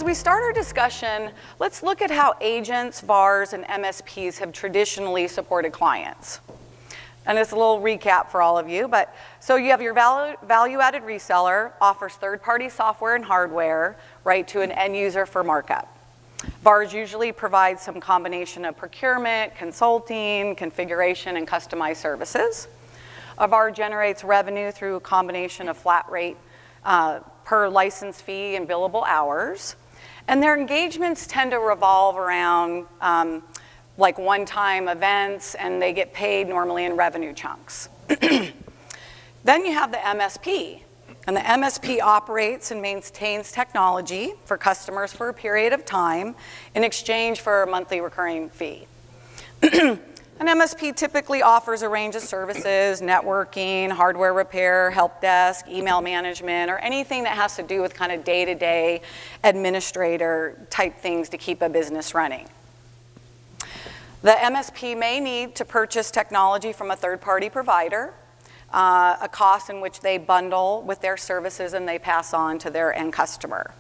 we start our discussion, let's look at how agents, VARs, and MSPs have traditionally supported clients. And it's a little recap for all of you, but so you have your value-added reseller, offers third-party software and hardware, right, to an end user for markup. VARs usually provide some combination of procurement, consulting, configuration, and customized services. A VAR generates revenue through a combination of flat rate per license fee and billable hours. And their engagements tend to revolve around like one-time events, and they get paid normally in revenue chunks. Then you have the MSP. And the MSP operates and maintains technology for customers for a period of time in exchange for a monthly recurring fee. An MSP typically offers a range of services, networking, hardware repair, help desk, email management, or anything that has to do with kind of day-to-day administrator type things to keep a business running. The MSP may need to purchase technology from a third-party provider, a cost in which they bundle with their services and they pass on to their end customer.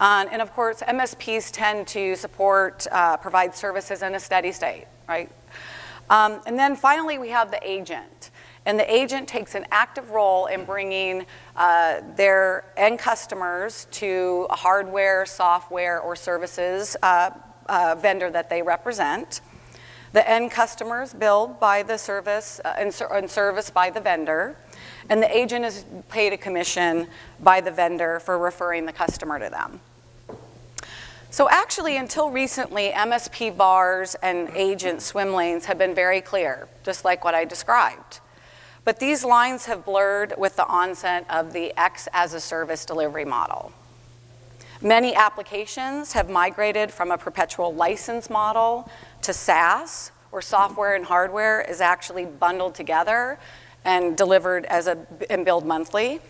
And of course, MSPs tend to support, provide services in a steady state, right? And then finally, we have the agent. And the agent takes an active role in bringing their end customers to a hardware, software, or services vendor that they represent. The end customer is billed by the service and serviced by the vendor, and the agent is paid a commission by the vendor for referring the customer to them. So actually, until recently, MSP VARs and agent swim lanes have been very clear, just like what I described. But these lines have blurred with the onset of the X as a service delivery model. Many applications have migrated from a perpetual license model to SaaS, where software and hardware is actually bundled together and delivered and billed monthly.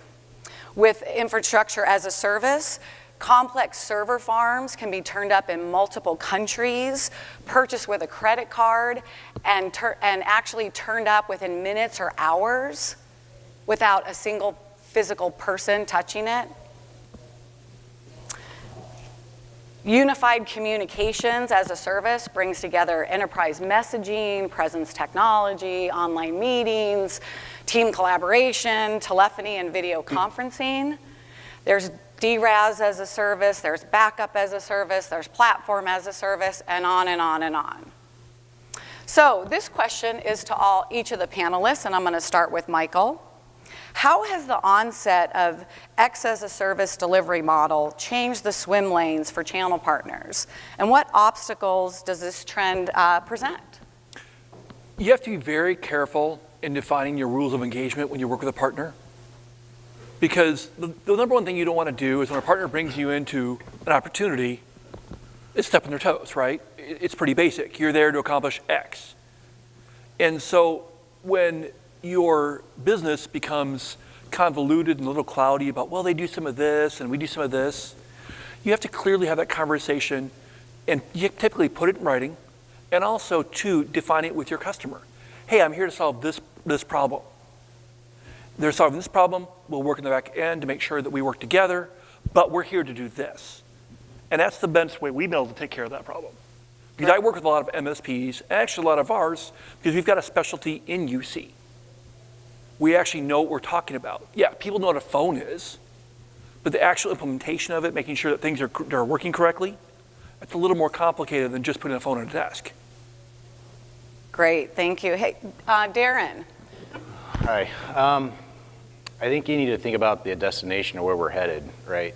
With infrastructure as a service, complex server farms can be turned up in multiple countries, purchased with a credit card, and actually turned up within minutes or hours without a single physical person touching it. Unified communications as a service brings together enterprise messaging, presence technology, online meetings, team collaboration, telephony, and video conferencing. There's DRaaS as a service, there's backup as a service, there's platform as a service, and on and on and on. So this question is to each of the panelists, and I'm going to start with Michael. How has the onset of X as a service delivery model changed the swim lanes for channel partners? And what obstacles does this trend present? You have to be very careful in defining your rules of engagement when you work with a partner. Because the number one thing you don't want to do is when a partner brings you into an opportunity, is step on their toes, right? It's pretty basic. You're there to accomplish X. And so when your business becomes convoluted and a little cloudy about, well, they do some of this and we do some of this, you have to clearly have that conversation, and you typically put it in writing, and also to define it with your customer. Hey, I'm here to solve this problem. They're solving this problem, we'll work in the back end to make sure that we work together, but we're here to do this. And that's the best way we've been able to take care of that problem. Because I work with a lot of MSPs, actually a lot of ours, because we've got a specialty in UC. We actually know what we're talking about. Yeah, people know what a phone is, but the actual implementation of it, making sure that things are working correctly, it's a little more complicated than just putting a phone on a desk. Great, thank you. Hey, Darren. Hi. I think you need to think about the destination of where we're headed, right?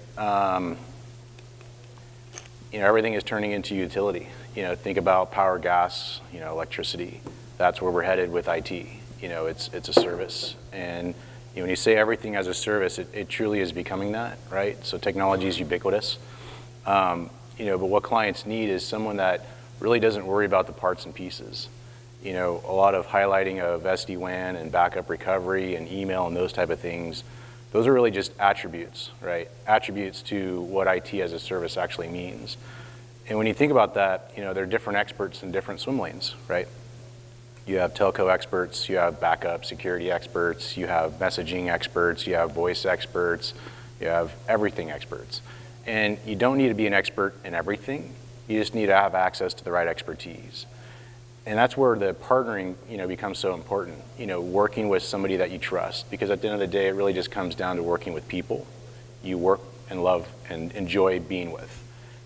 Everything is turning into utility. Think about power, gas, electricity. That's where we're headed with IT. It's a service. And when you say everything as a service, it truly is becoming that, right? So technology is ubiquitous. But what clients need is someone that really doesn't worry about the parts and pieces. A lot of highlighting of SD-WAN and backup recovery and email and those type of things, those are really just attributes, right? Attributes to what IT as a service actually means. And when you think about that, there are different experts in different swim lanes, right? You have telco experts, you have backup security experts, you have messaging experts, you have voice experts, you have everything experts. And you don't need to be an expert in everything. You just need to have access to the right expertise. And that's where the partnering, becomes so important. Working with somebody that you trust, because at the end of the day, it really just comes down to working with people you work and love and enjoy being with,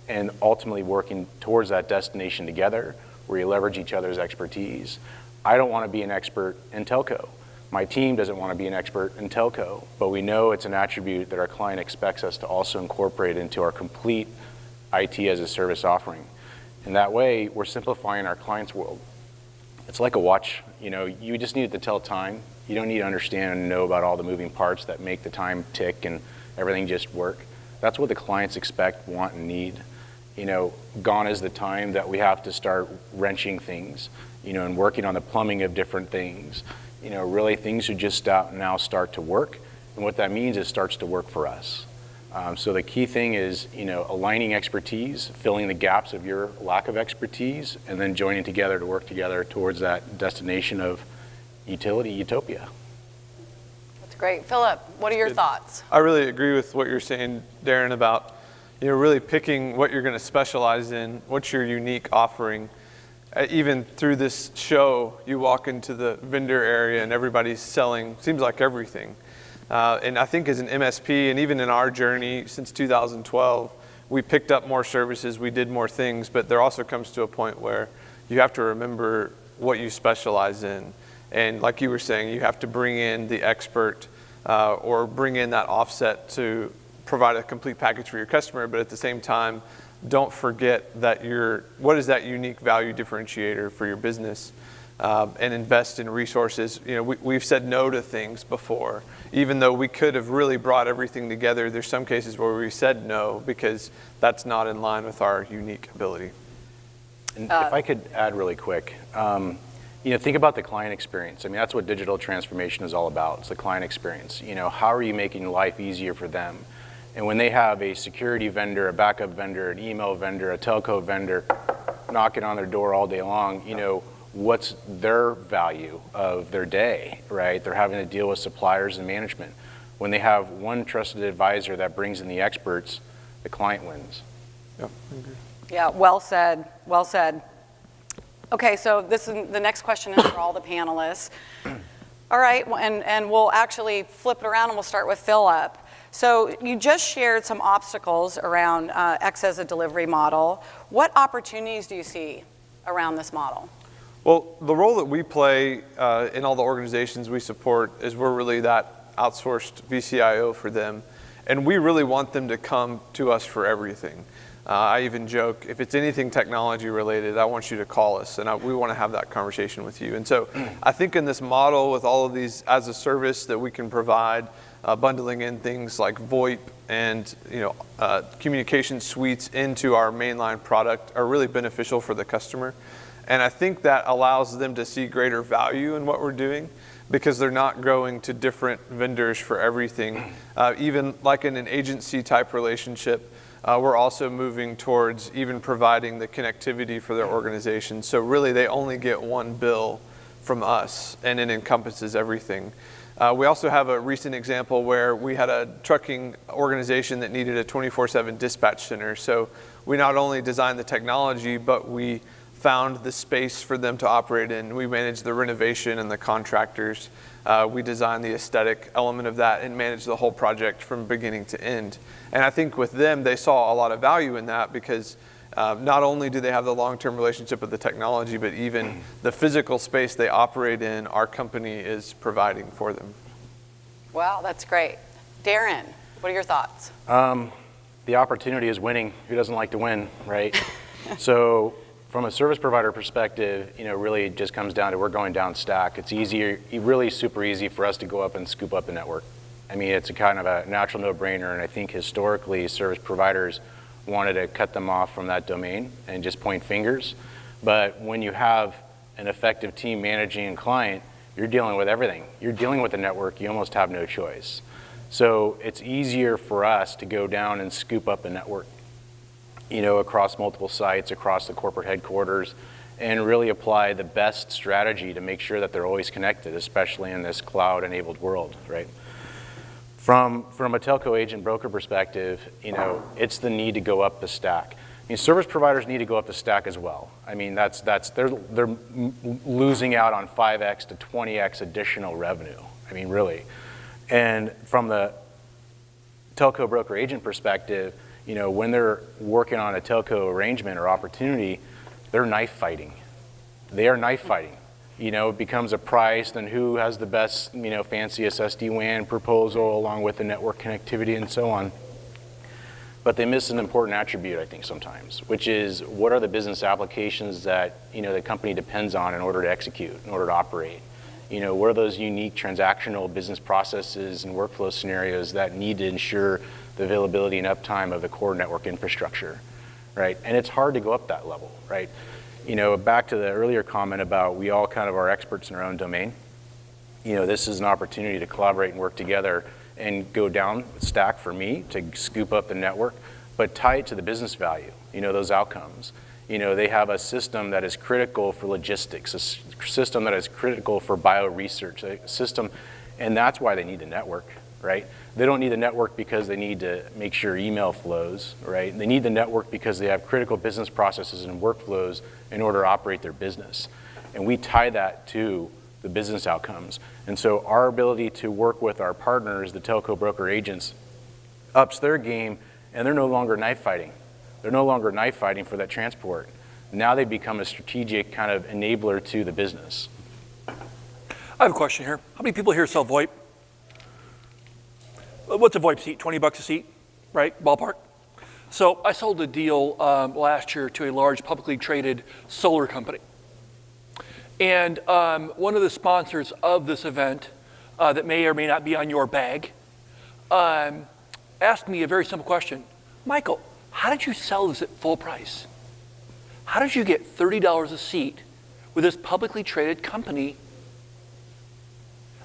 and ultimately working towards that destination together where you leverage each other's expertise. I don't want to be an expert in telco. My team doesn't want to be an expert in telco, but we know it's an attribute that our client expects us to also incorporate into our complete IT as a service offering. And that way, we're simplifying our client's world. It's like a watch. You just need it to tell time. You don't need to understand and know about all the moving parts that make the time tick and everything just work. That's what the clients expect, want, and need. Gone is the time that we have to start wrenching things, and working on the plumbing of different things. Really things should just now start to work. And what that means is it starts to work for us. So the key thing is, aligning expertise, filling the gaps of your lack of expertise, and then joining together to work together towards that destination of utopia. That's great. Philip, what are your thoughts? I really agree with what you're saying, Darren, about really picking what you're going to specialize in, what's your unique offering. Even through this show, you walk into the vendor area and everybody's selling, seems like everything. And I think as an MSP, and even in our journey since 2012, we picked up more services, we did more things, but there also comes to a point where you have to remember what you specialize in. And like you were saying, you have to bring in the expert or bring in that offset to provide a complete package for your customer, but at the same time, don't forget that what is that unique value differentiator for your business, and invest in resources. We've said no to things before, even though we could have really brought everything together. There's some cases where we said no because that's not in line with our unique ability. And if I could add really quick, think about the client experience. That's what digital transformation is all about. It's the client experience. How are you making life easier for them? And when they have a security vendor, a backup vendor, an email vendor, a telco vendor knocking on their door all day long, what's their value of their day, right? They're having to deal with suppliers and management. When they have one trusted advisor that brings in the experts, the client wins. Yeah, I agree. Yeah, well said. Well said. Okay, so the next question is for all the panelists. All right, and we'll actually flip it around and we'll start with Philip. So you just shared some obstacles around X as a delivery model. What opportunities do you see around this model? Well, the role that we play in all the organizations we support is we're really that outsourced VCIO for them. And we really want them to come to us for everything. I even joke, if it's anything technology related, I want you to call us and we want to have that conversation with you. And so I think in this model with all of these as a service that we can provide, bundling in things like VoIP and communication suites into our mainline product are really beneficial for the customer. And I think that allows them to see greater value in what we're doing because they're not going to different vendors for everything. Even like in an agency type relationship, we're also moving towards even providing the connectivity for their organization. So really they only get one bill from us and it encompasses everything. We also have a recent example where we had a trucking organization that needed a 24/7 dispatch center. So we not only designed the technology, but we found the space for them to operate in. We managed the renovation and the contractors. We designed the aesthetic element of that and managed the whole project from beginning to end. And I think with them, they saw a lot of value in that because not only do they have the long-term relationship with the technology, but even the physical space they operate in, our company is providing for them. Wow, that's great. Darren, what are your thoughts? The opportunity is winning. Who doesn't like to win, right? So from a service provider perspective, really it just comes down to we're going down stack. It's easier, really super easy for us to go up and scoop up the network. It's a kind of a natural no-brainer, and I think historically service providers wanted to cut them off from that domain and just point fingers. But when you have an effective team managing a client, you're dealing with everything. You're dealing with the network, you almost have no choice. So it's easier for us to go down and scoop up the network, across multiple sites, across the corporate headquarters, and really apply the best strategy to make sure that they're always connected, especially in this cloud-enabled world, right? From a telco agent broker perspective, it's the need to go up the stack. I mean, service providers need to go up the stack as well. I mean, they're losing out on 5x to 20x additional revenue. I mean, really. And from the telco broker agent perspective, when they're working on a telco arrangement or opportunity, they're knife fighting. They are knife fighting. It becomes a price, then who has the best, fanciest SD-WAN proposal along with the network connectivity and so on. But they miss an important attribute, I think, sometimes, which is what are the business applications that, the company depends on in order to execute, in order to operate? What are those unique transactional business processes and workflow scenarios that need to ensure the availability and uptime of the core network infrastructure, right? And it's hard to go up that level, right? Back to the earlier comment about we all kind of are experts in our own domain. This is an opportunity to collaborate and work together and go down stack for me to scoop up the network, but tie it to the business value, those outcomes. They have a system that is critical for logistics, a system that is critical for bioresearch, a system, and that's why they need the network, right? They don't need the network because they need to make sure email flows, right? They need the network because they have critical business processes and workflows in order to operate their business. And we tie that to the business outcomes. And so our ability to work with our partners, the telco broker agents, ups their game, and they're no longer knife fighting. They're no longer knife fighting for that transport. Now they become a strategic kind of enabler to the business. I have a question here. How many people here sell VoIP? What's a VoIP seat? 20 bucks a seat, right? Ballpark. So I sold a deal last year to a large publicly traded solar company. And one of the sponsors of this event that may or may not be on your bag asked me a very simple question. Michael, how did you sell this at full price? How did you get $30 a seat with this publicly traded company?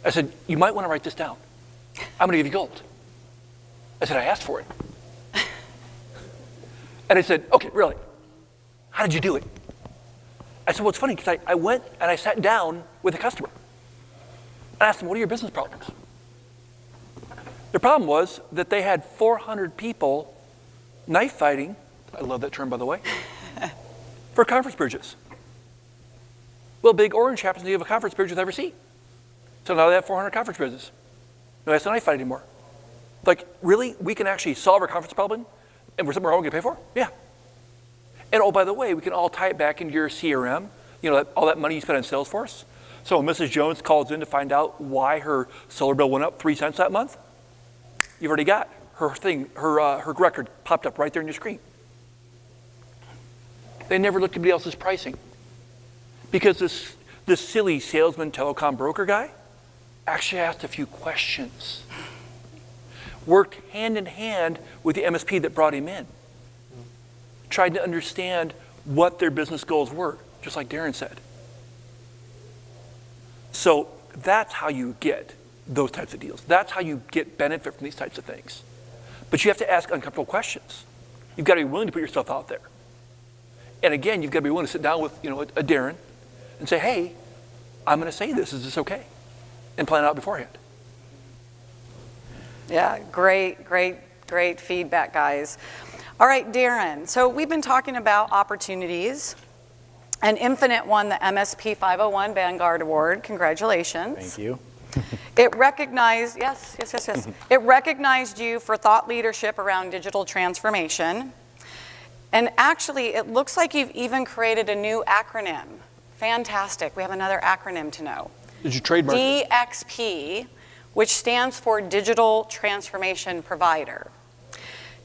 I said, you might want to write this down. I'm going to give you gold. I said, I asked for it. And I said, okay, really? How did you do it? I said, well, it's funny because I went and I sat down with a customer. I asked them, what are your business problems? Their problem was that they had 400 people knife fighting, I love that term, by the way, for conference bridges. Well, Big Orange happens to have a conference bridge with every seat. So now they have 400 conference bridges. No, that's not knife fight anymore. Like, really? We can actually solve our conference problem and we're somewhere all going to pay for? Yeah. And oh, by the way, we can all tie it back into your CRM, all that money you spent on Salesforce. So when Mrs. Jones calls in to find out why her solar bill went up 3 cents that month, you've already got her thing, her record popped up right there on your screen. They never looked at anybody else's pricing. Because this silly salesman telecom broker guy actually asked a few questions. Worked hand in hand with the MSP that brought him in. Tried to understand what their business goals were, just like Darren said. So that's how you get those types of deals. That's how you get benefit from these types of things. But you have to ask uncomfortable questions. You've got to be willing to put yourself out there. And again, you've got to be willing to sit down with a Darren and say, hey, I'm going to say this. Is this okay? And plan it out beforehand. Yeah, great feedback, guys. All right, Darren, so we've been talking about opportunities, and Infinite won the MSP 501 Vanguard Award. Congratulations. Thank you. It recognized, yes. It recognized you for thought leadership around digital transformation. And actually, it looks like you've even created a new acronym. Fantastic, we have another acronym to know. Did you trademark it? DXP, which stands for Digital Transformation Provider.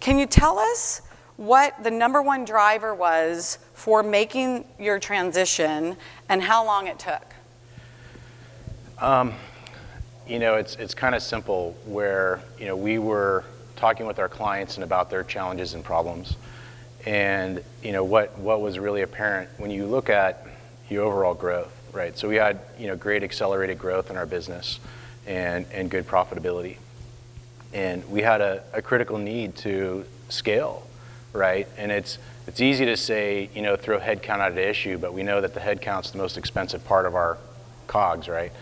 Can you tell us what the number one driver was for making your transition and how long it took? It's kind of simple where, we were talking with our clients and about their challenges and problems. And, what was really apparent when you look at your overall growth, right? So we had, great accelerated growth in our business and good profitability. And we had a critical need to scale, right? And it's easy to say, throw headcount out of the issue, but we know that the headcount's the most expensive part of our COGS, right?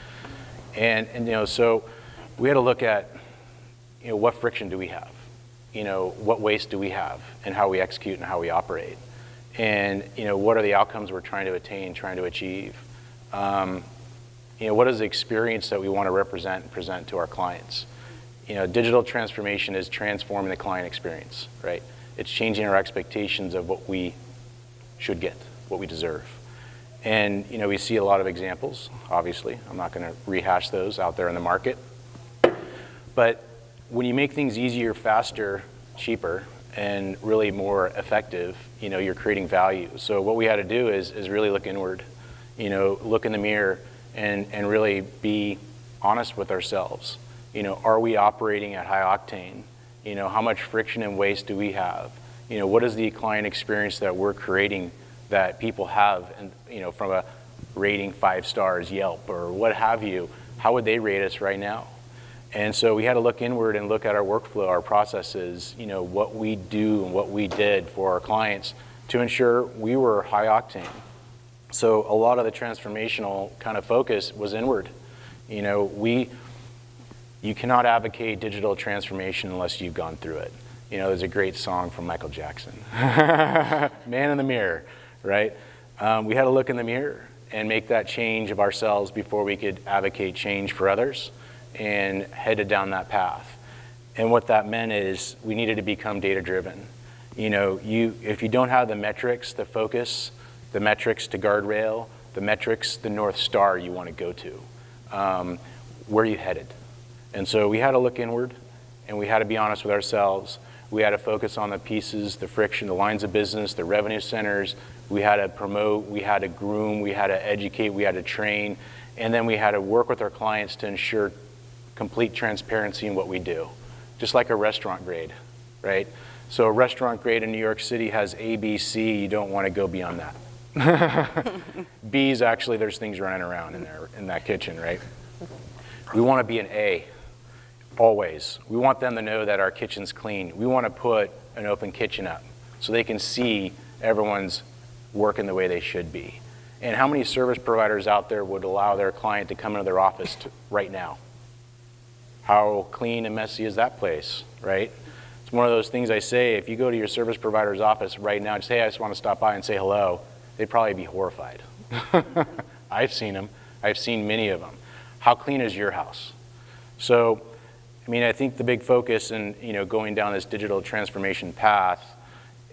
And so we had to look at, what friction do we have? What waste do we have in how we execute and how we operate? And, what are the outcomes we're trying to attain, trying to achieve? What is the experience that we want to represent and present to our clients? Digital transformation is transforming the client experience, right? It's changing our expectations of what we should get, what we deserve. And, we see a lot of examples, obviously. I'm not going to rehash those out there in the market. But when you make things easier, faster, cheaper, and really more effective, you're creating value. So what we had to do is really look inward, look in the mirror and really be honest with ourselves. Are we operating at high octane? How much friction and waste do we have? What is the client experience that we're creating that people have, and from a rating 5 stars, Yelp, or what have you? How would they rate us right now? And so we had to look inward and look at our workflow, our processes, what we do and what we did for our clients to ensure we were high octane. So a lot of the transformational kind of focus was inward. You cannot advocate digital transformation unless you've gone through it. There's a great song from Michael Jackson, Man in the Mirror, right? We had to look in the mirror and make that change of ourselves before we could advocate change for others, and headed down that path. And what that meant is we needed to become data-driven. If you don't have the metrics, the focus, the metrics to guardrail, the metrics, the North Star you want to go to, where are you headed? And so we had to look inward, and we had to be honest with ourselves. We had to focus on the pieces, the friction, the lines of business, the revenue centers. We had to promote, we had to groom, we had to educate, we had to train, and then we had to work with our clients to ensure complete transparency in what we do, just like a restaurant grade, right? So a restaurant grade in New York City has A, B, C. You don't want to go beyond that. B's actually, there's things running around in there in that kitchen, right? We want to be an A, always. We want them to know that our kitchen's clean. We want to put an open kitchen up so they can see everyone's working the way they should be. And how many service providers out there would allow their client to come into their office right now? How clean and messy is that place, right? It's one of those things I say, if you go to your service provider's office right now, just say, hey, I just want to stop by and say hello, they'd probably be horrified. I've seen them. I've seen many of them. How clean is your house? So, I think the big focus in, going down this digital transformation path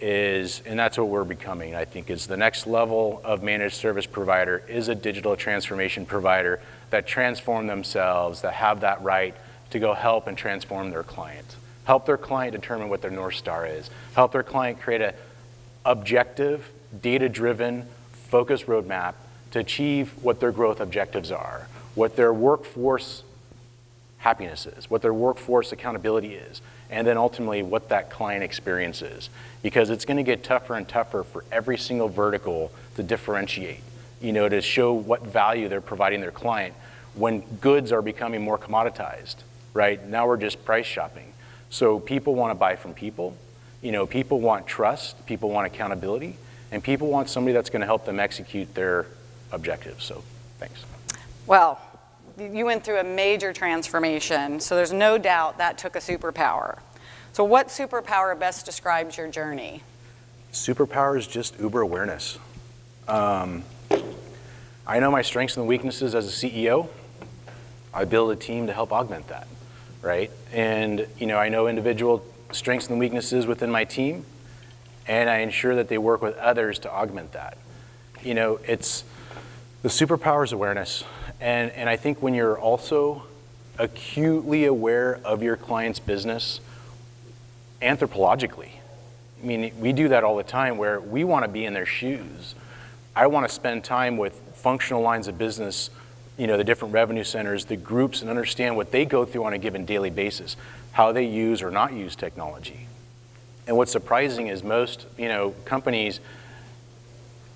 is, and that's what we're becoming, I think, is the next level of managed service provider is a digital transformation provider that transform themselves, that have that right to go help and transform their client. Help their client determine what their North Star is. Help their client create an objective, data-driven, focused roadmap to achieve what their growth objectives are, what their workforce happiness is, what their workforce accountability is, and then ultimately what that client experience is. Because it's going to get tougher and tougher for every single vertical to differentiate, to show what value they're providing their client when goods are becoming more commoditized, right? Now we're just price shopping. So people want to buy from people. People want trust, people want accountability, and people want somebody that's going to help them execute their objectives. So thanks. Well, you went through a major transformation, so there's no doubt that took a superpower. So what superpower best describes your journey? Superpower is just uber awareness. I know my strengths and weaknesses as a CEO. I build a team to help augment that, right? And I know individual strengths and weaknesses within my team, and I ensure that they work with others to augment that. It's the superpower is awareness. And I think when you're also acutely aware of your client's business anthropologically, we do that all the time where we want to be in their shoes. I want to spend time with functional lines of business, the different revenue centers, the groups, and understand what they go through on a given daily basis, how they use or not use technology. And what's surprising is most, companies,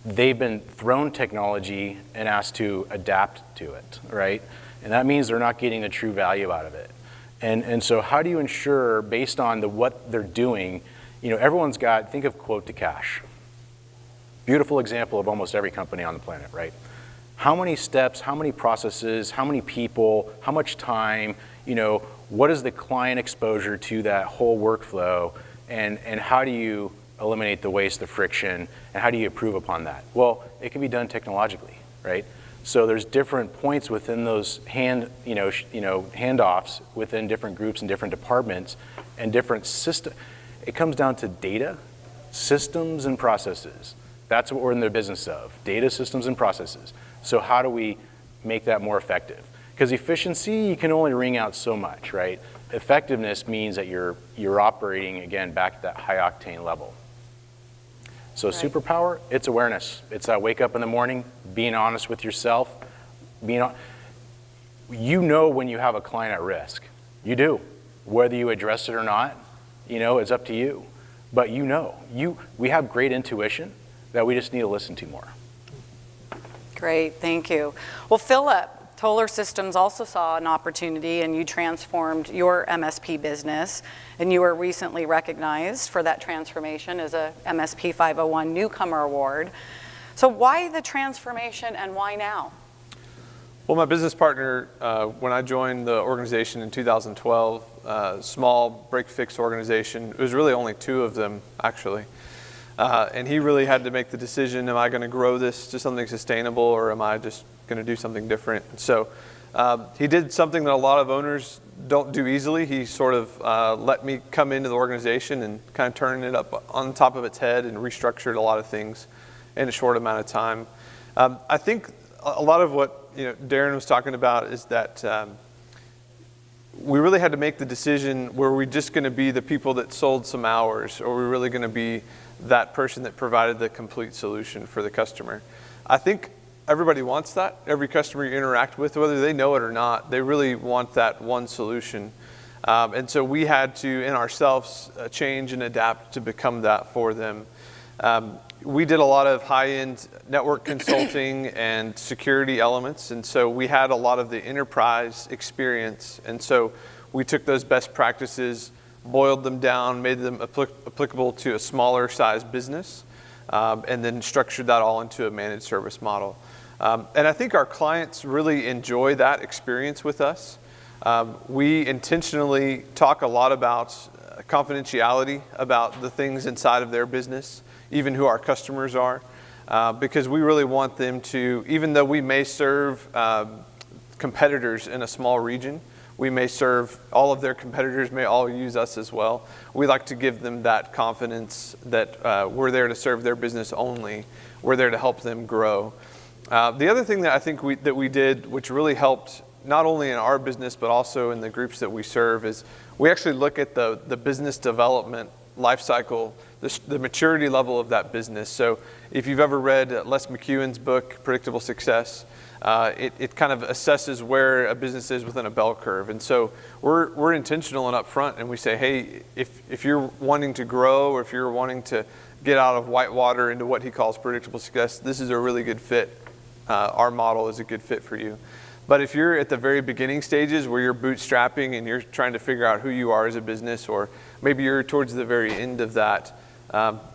they've been thrown technology and asked to adapt to it, right? And that means they're not getting the true value out of it. And so how do you ensure, based on what they're doing, everyone's got, think of quote to cash. Beautiful example of almost every company on the planet, right? How many steps, how many processes, how many people, how much time, what is the client exposure to that whole workflow, and how do you eliminate the waste, the friction, and how do you improve upon that? Well, it can be done technologically, right? So there's different points within those handoffs within different groups and different departments and different systems. It comes down to data, systems, and processes. That's what we're in the business of, data, systems, and processes. So how do we make that more effective? Because efficiency, you can only wring out so much, right? Effectiveness means that you're operating, again, back at that high octane level. So Right. superpower, it's awareness. It's wake up in the morning, being honest with yourself. You know when you have a client at risk. You do. Whether you address it or not, it's up to you. But we have great intuition that we just need to listen to more. Great, thank you. Well, Philip, Toller Systems also saw an opportunity and you transformed your MSP business, and you were recently recognized for that transformation as a MSP 501 Newcomer Award. So why the transformation and why now? Well, my business partner, when I joined the organization in 2012, small break-fix organization, it was really only 2 of them, actually. And he really had to make the decision, am I going to grow this to something sustainable, or am I just going to do something different? So he did something that a lot of owners don't do easily. He sort of let me come into the organization and kind of turn it up on top of its head and restructured a lot of things in a short amount of time. I think a lot of what Darren was talking about is that we really had to make the decision, were we just going to be the people that sold some hours, or were we really going to be that person that provided the complete solution for the customer? I think everybody wants that. Every customer you interact with, whether they know it or not, they really want that one solution. And so we had to, in ourselves, change and adapt to become that for them. We did a lot of high-end network consulting and security elements, and so we had a lot of the enterprise experience. And so we took those best practices, boiled them down, made them applicable to a smaller size business, and then structured that all into a managed service model. And I think our clients really enjoy that experience with us. We intentionally talk a lot about confidentiality about the things inside of their business, even who our customers are, because we really want them to, even though we may serve competitors in a small region, we may serve all of their competitors, may all use us as well. We like to give them that confidence that we're there to serve their business only. We're there to help them grow. The other thing that I think we did, which really helped not only in our business but also in the groups that we serve, is we actually look at the business development life cycle, the maturity level of that business. So if you've ever read Les McEwen's book, Predictable Success, it kind of assesses where a business is within a bell curve. And so we're intentional and upfront, and we say, hey, if you're wanting to grow, or if you're wanting to get out of whitewater into what he calls predictable success, this is a really good fit. Our model is a good fit for you. But if you're at the very beginning stages where you're bootstrapping and you're trying to figure out who you are as a business, or maybe you're towards the very end of that,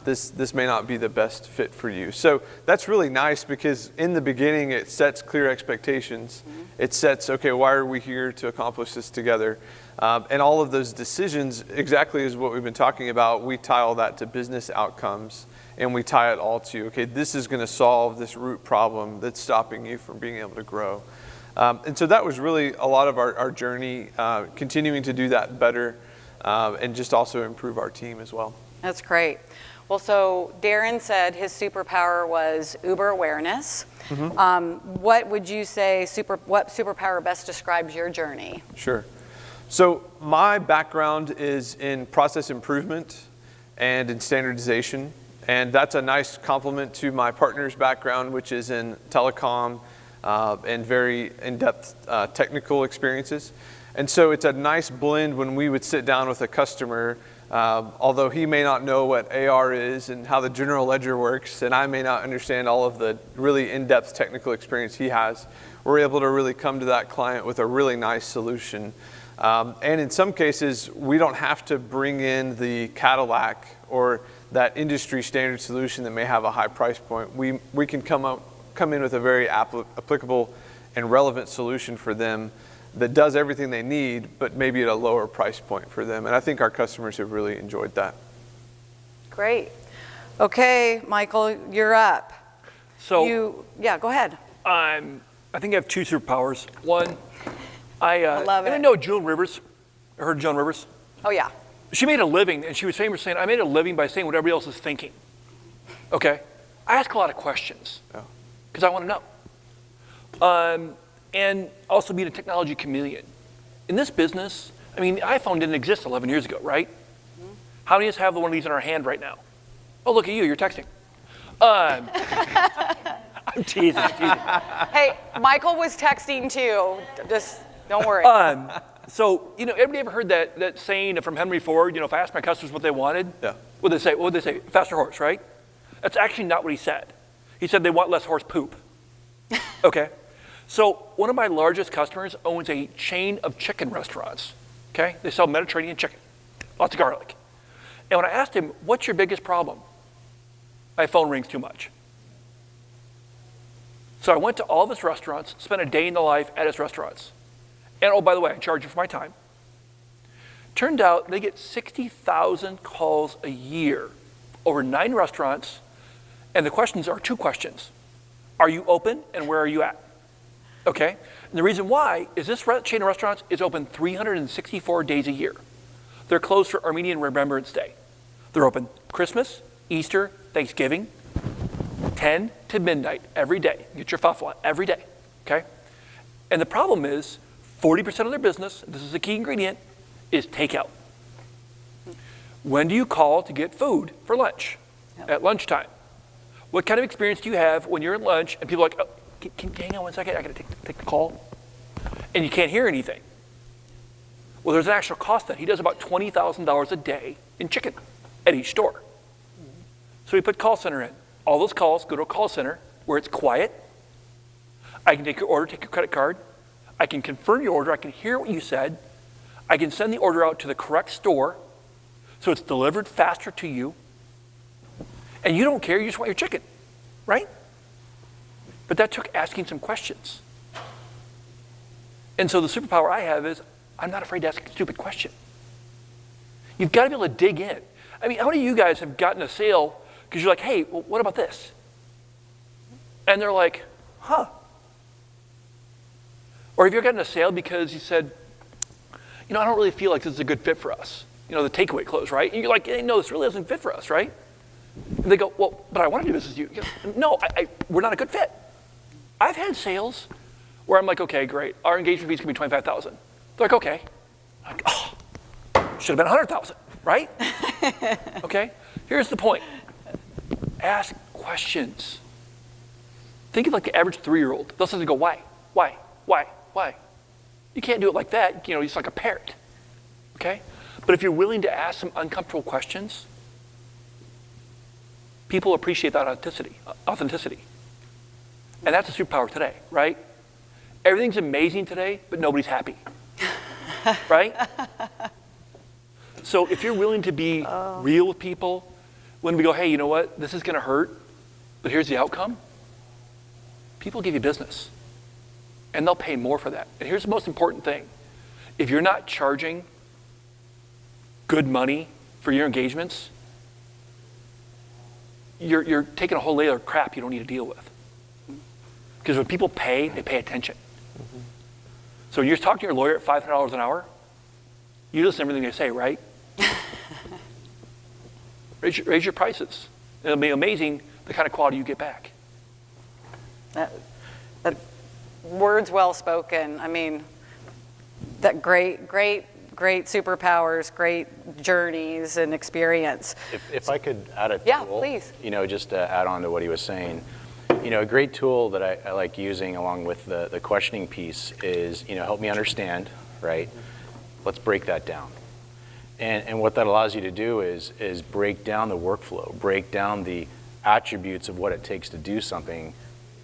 this may not be the best fit for you. So that's really nice, because in the beginning it sets clear expectations. Mm-hmm. It sets, okay, why are we here to accomplish this together? And all of those decisions, exactly as what we've been talking about, we tie all that to business outcomes, and we tie it all to, okay, this is going to solve this root problem that's stopping you from being able to grow. And so that was really a lot of our journey, continuing to do that better, and just also improve our team as well. That's great. Well, so Darren said his superpower was Uber awareness. Mm-hmm. What would you say, what superpower best describes your journey? Sure. So my background is in process improvement and in standardization, and that's a nice complement to my partner's background, which is in telecom, and very in-depth technical experiences. And so it's a nice blend when we would sit down with a customer, although he may not know what AR is and how the general ledger works, and I may not understand all of the really in-depth technical experience he has, we're able to really come to that client with a really nice solution. And in some cases, we don't have to bring in the Cadillac or that industry standard solution that may have a high price point. We can come come in with a very applicable and relevant solution for them that does everything they need, but maybe at a lower price point for them. And I think our customers have really enjoyed that. Great. Okay, Michael, you're up. So Yeah, go ahead. I think I have two superpowers. One, I love and it. I know Joan Rivers. I heard Joan Rivers. Oh, yeah. She made a living, and she was famous saying, I made a living by saying what everybody else is thinking. Okay? I ask a lot of questions because I want to know. And also being a technology chameleon. In this business, I mean, the iPhone didn't exist 11 years ago, right? Mm-hmm. How many of us have the one of these in our hand right now? Oh, look at you, you're texting. I'm teasing. Hey, Michael was texting too. Just don't worry. So, everybody ever heard that saying from Henry Ford, if I asked my customers what they wanted, what would they say? Faster horse, right? That's actually not what he said. He said they want less horse poop. Okay? So one of my largest customers owns a chain of chicken restaurants, okay? They sell Mediterranean chicken, lots of garlic. And when I asked him, what's your biggest problem? My phone rings too much. So I went to all of his restaurants, spent a day in the life at his restaurants. And oh, by the way, I charge you for my time. Turned out they get 60,000 calls a year over 9 restaurants. And the questions are 2 questions. Are you open and where are you at? Okay? And the reason why is this chain of restaurants is open 364 days a year. They're closed for Armenian Remembrance Day. They're open Christmas, Easter, Thanksgiving, 10 to midnight every day. Get your fuffle on every day, okay? And the problem is 40% of their business, this is a key ingredient, is takeout. When do you call to get food for lunch? At lunchtime. What kind of experience do you have when you're at lunch and people are like, oh, can you hang on one second? I got to take the call. And you can't hear anything. Well, there's an actual cost to that. He does about $20,000 a day in chicken at each store. So we put call center in. All those calls go to a call center where it's quiet. I can take your order, take your credit card. I can confirm your order. I can hear what you said. I can send the order out to the correct store so it's delivered faster to you. And you don't care. You just want your chicken, right? But that took asking some questions. And so the superpower I have is I'm not afraid to ask a stupid question. You've got to be able to dig in. I mean, how many of you guys have gotten a sale because you're like, hey, well, what about this? And they're like, huh. Or have you ever gotten a sale because you said, I don't really feel like this is a good fit for us. The takeaway clothes, right? And you're like, hey, no, this really doesn't fit for us, right? And they go, well, but I want to do business with you. No, we're not a good fit. I've had sales where I'm like, okay, great. Our engagement fees can be $25,000. They're like, okay. I'm like, oh, should have been $100,000, right? Okay. Here's the point. Ask questions. Think of like the average 3-year-old. They'll sit and go, why? You can't do it like that. You're just like a parrot. Okay. But if you're willing to ask some uncomfortable questions, people appreciate that authenticity. And that's a superpower today, right? Everything's amazing today, but nobody's happy, right? So if you're willing to be real with people, when we go, hey, you know what? This is going to hurt, but here's the outcome. People give you business, and they'll pay more for that. And here's the most important thing. If you're not charging good money for your engagements, you're taking a whole layer of crap you don't need to deal with. Because when people pay, they pay attention. Mm-hmm. So you're talking to your lawyer at $500 an hour, you listen to everything they say, right? raise your prices. It'll be amazing the kind of quality you get back. That words well spoken. I mean, that great superpowers, great journeys and experience. If I could add a tool, yeah, please. Just to add on to what he was saying, a great tool that I like using along with the questioning piece is, help me understand, right? Let's break that down. And what that allows you to do is break down the workflow, break down the attributes of what it takes to do something,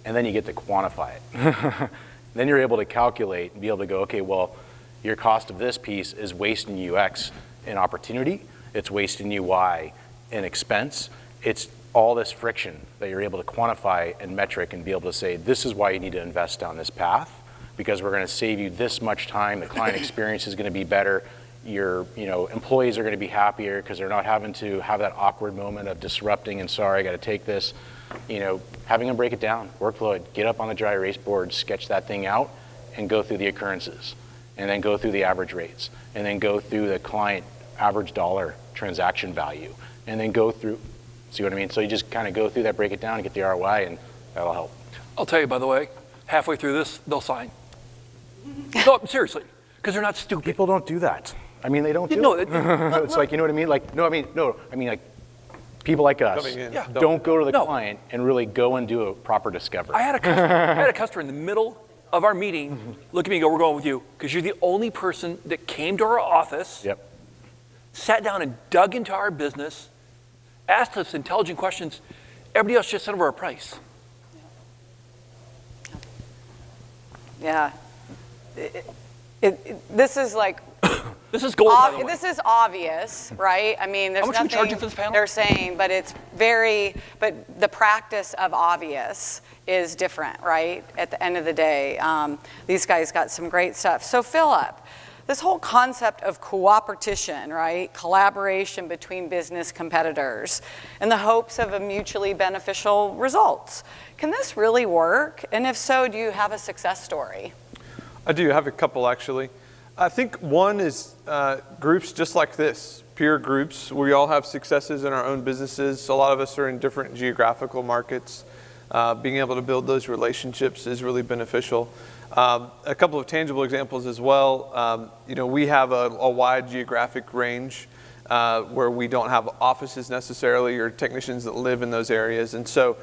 and then you get to quantify it. Then you're able to calculate and be able to go, okay, well, your cost of this piece is wasting you X in opportunity, it's wasting you Y in expense, it's all this friction that you're able to quantify and metric and be able to say, this is why you need to invest down this path, because we're going to save you this much time, the client experience is going to be better, your employees are going to be happier because they're not having to have that awkward moment of disrupting and sorry, I got to take this. Having them break it down, workflow it, get up on the dry erase board, sketch that thing out, and go through the occurrences, and then go through the average rates, and then go through the client average dollar transaction value, and then go through, see what I mean? So you just kind of go through that, break it down, and get the ROI, and that'll help. I'll tell you, by the way, halfway through this, they'll sign. No, seriously, because they're not stupid. People don't do that. I mean, they don't do it. It's like, you know what I mean? Like, no, I mean, like, people like us don't go to the client and really go and do a proper discovery. I had a customer in the middle of our meeting look at me and go, we're going with you, because you're the only person that came to our office, Yep. sat down and dug into our business, asked us intelligent questions. Everybody else just sent over a price. Yeah. This is like This is gold, by the way. this is obvious, right? I mean, there's How much are we nothing charging for this panel? they're saying, but but the practice of obvious is different, right? At the end of the day, these guys got some great stuff. So Philip, this whole concept of coopetition, right? Collaboration between business competitors in the hopes of a mutually beneficial results. Can this really work? And if so, do you have a success story? I do have a couple, actually. I think one is groups just like this, peer groups. We all have successes in our own businesses. A lot of us are in different geographical markets. Being able to build those relationships is really beneficial. A couple of tangible examples as well. We have a wide geographic range where we don't have offices necessarily or technicians that live in those areas. And so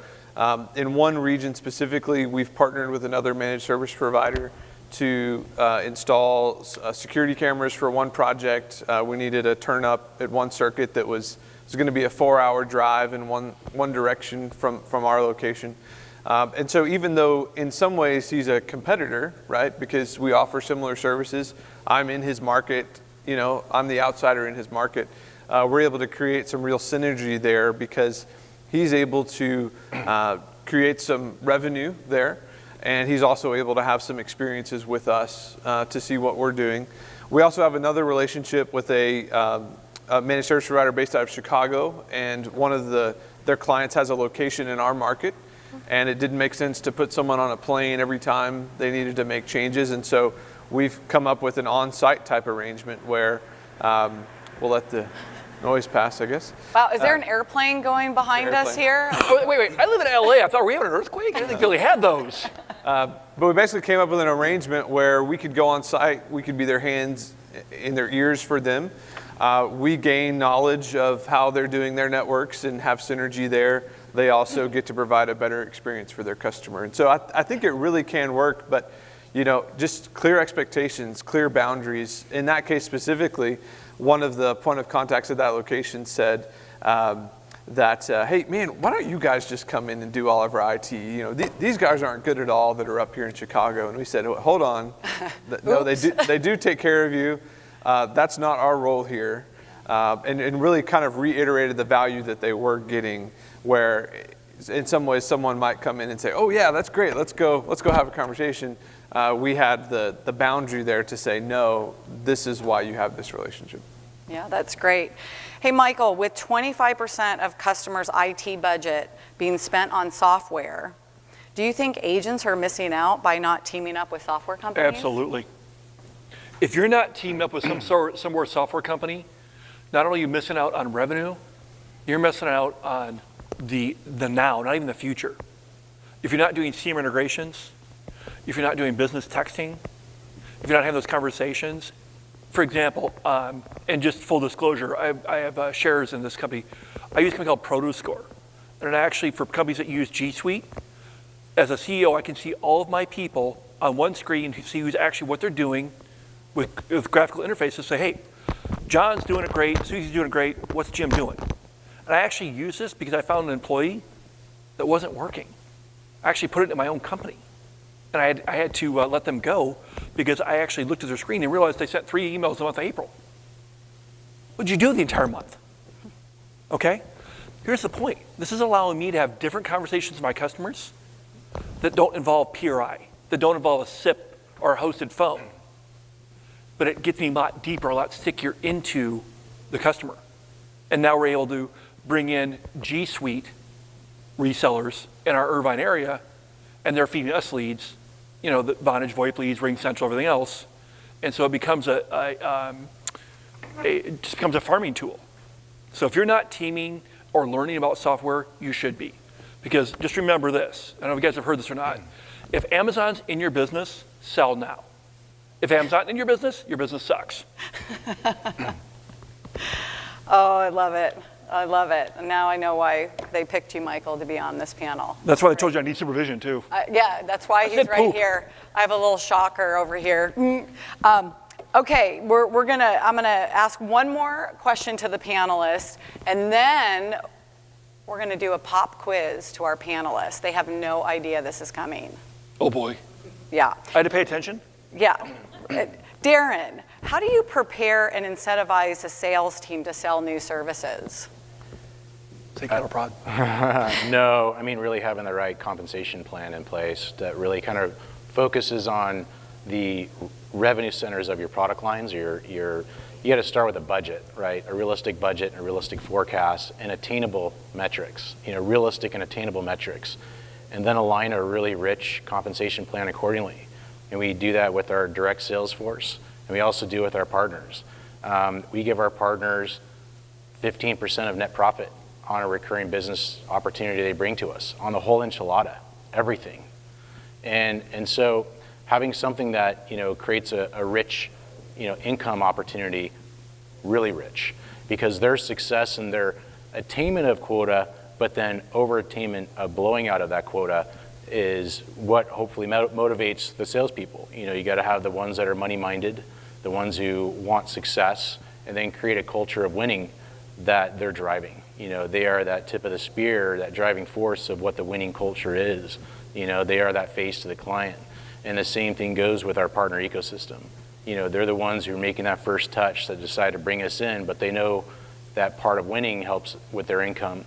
in one region specifically, we've partnered with another managed service provider to install security cameras for one project. We needed a turn up at one circuit that was going to be a 4-hour drive in one direction from our location. And so even though in some ways he's a competitor, right, because we offer similar services, I'm in his market, I'm the outsider in his market, we're able to create some real synergy there because he's able to create some revenue there. And he's also able to have some experiences with us to see what we're doing. We also have another relationship with a managed service provider based out of Chicago, and one of their clients has a location in our market, and it didn't make sense to put someone on a plane every time they needed to make changes, and so we've come up with an on-site type arrangement where we'll let the noise pass, I guess. Wow, is there an airplane going behind us here? Oh, wait, I live in LA. I thought we had an earthquake. I didn't think Philly had those. But we basically came up with an arrangement where we could go on site, we could be their hands in their ears for them. We gain knowledge of how they're doing their networks and have synergy there. They also get to provide a better experience for their customer. And so I think it really can work, but just clear expectations, clear boundaries. In that case specifically, one of the point of contacts at that location said that, hey, man, why don't you guys just come in and do all of our IT? These guys aren't good at all that are up here in Chicago. And we said, hold on. No, they do take care of you. That's not our role here. And really kind of reiterated the value that they were getting, where in some ways someone might come in and say, oh yeah, that's great. Let's go have a conversation. We had the boundary there to say, no, this is why you have this relationship. Yeah, that's great. Hey, Michael, with 25% of customers' IT budget being spent on software, do you think agents are missing out by not teaming up with software companies? Absolutely. If you're not teamed up with some sort of software company, not only are you missing out on revenue, you're missing out on the now, not even the future. If you're not doing CM integrations, if you're not doing business texting, if you're not having those conversations, for example, and just full disclosure, I have shares in this company. I use a company called Produce Score. And actually, for companies that use G Suite, as a CEO, I can see all of my people on one screen to see who's actually what they're doing with graphical interfaces. Say, hey, John's doing it great, Susie's doing it great, what's Jim doing? And I actually use this because I found an employee that wasn't working. I actually put it in my own company. And I had to let them go because I actually looked at their screen and realized they sent 3 emails in the month of April. What did you do the entire month? Okay? Here's the point. This is allowing me to have different conversations with my customers that don't involve PRI, that don't involve a SIP or a hosted phone. But it gets me a lot deeper, a lot stickier into the customer. And now we're able to bring in G Suite resellers in our Irvine area, and they're feeding us leads, the Vonage, VoIP leads, Ring Central, everything else. And so it becomes it just becomes a farming tool. So if you're not teaming or learning about software, you should be. Because just remember this, I don't know if you guys have heard this or not, if Amazon's in your business, sell now. If Amazon's in your business sucks. Oh, I love it. I love it. And now I know why they picked you, Michael, to be on this panel. That's why I told you I need supervision too. Yeah, that's why he's right here. I have a little shocker over here. Okay, I'm gonna ask one more question to the panelists, and then we're gonna do a pop quiz to our panelists. They have no idea this is coming. Oh boy. Yeah. I had to pay attention? Yeah. Darren, how do you prepare and incentivize a sales team to sell new services? Say cattle prod. No, I mean, really having the right compensation plan in place that really kind of focuses on the revenue centers of your product lines. You got to start with a budget, right? A realistic budget and a realistic forecast and attainable metrics, realistic and attainable metrics. And then align a really rich compensation plan accordingly. And we do that with our direct sales force, and we also do it with our partners. We give our partners 15% of net profit on a recurring business opportunity they bring to us, on the whole enchilada, everything. And so having something that creates a rich income opportunity, really rich, because their success and their attainment of quota, but then over-attainment of blowing out of that quota is what hopefully motivates the salespeople. You got to have the ones that are money-minded, the ones who want success, and then create a culture of winning that they're driving. They are that tip of the spear, that driving force of what the winning culture is. They are that face to the client. And the same thing goes with our partner ecosystem. They're the ones who are making that first touch that decide to bring us in, but they know that part of winning helps with their income.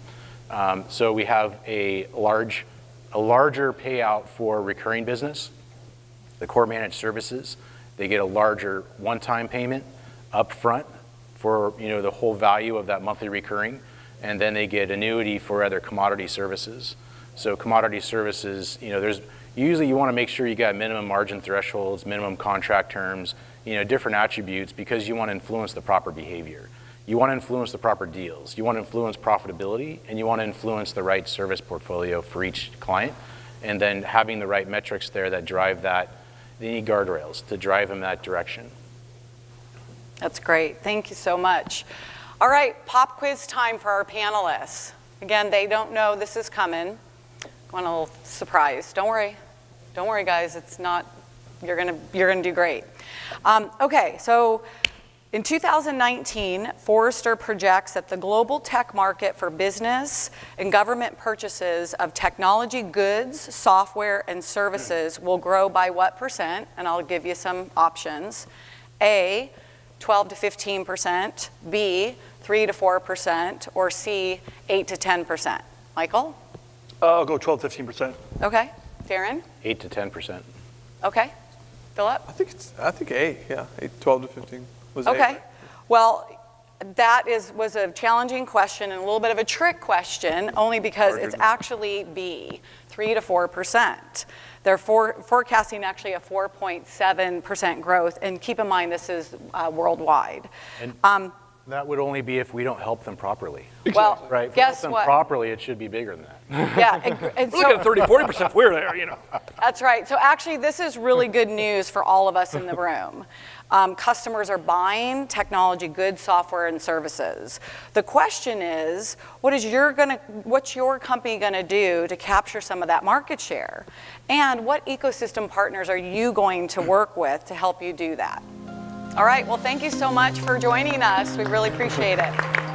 So we have a larger payout for recurring business. The core managed services, they get a larger one-time payment up front for the whole value of that monthly recurring, and then they get annuity for other commodity services. So commodity services, there's usually you want to make sure you got minimum margin thresholds, minimum contract terms, different attributes, because you want to influence the proper behavior. You want to influence the proper deals. You want to influence profitability, and you want to influence the right service portfolio for each client. And then having the right metrics there that drive that, they need guardrails to drive them that direction. That's great. Thank you so much. All right, pop quiz time for our panelists. Again, they don't know this is coming. Going a little surprised. Don't worry, guys. It's not. You're gonna do great. Okay, so. In 2019, Forrester projects that the global tech market for business and government purchases of technology goods, software, and services will grow by what percent? And I'll give you some options. A, 12 to 15%, B, 3 to 4%, or C, 8 to 10%. Michael? I'll go 12, 15%. Okay. Darren? 8 to 10%. Okay. Philip? I think A, yeah, 12 to 15. Okay. Well, that was a challenging question and a little bit of a trick question, only because it's actually B, 3 to 4%. They're forecasting actually a 4.7% growth, and keep in mind this is worldwide. And that would only be if we don't help them properly. Well, right? If guess we help them what? properly, it should be bigger than that. Yeah, and Look at 30, 40%. We're there, That's right. So actually, this is really good news for all of us in the room. Customers are buying technology, goods, software, and services. The question is, what's your company gonna do to capture some of that market share? And what ecosystem partners are you going to work with to help you do that? All right, well, thank you so much for joining us. We really appreciate it.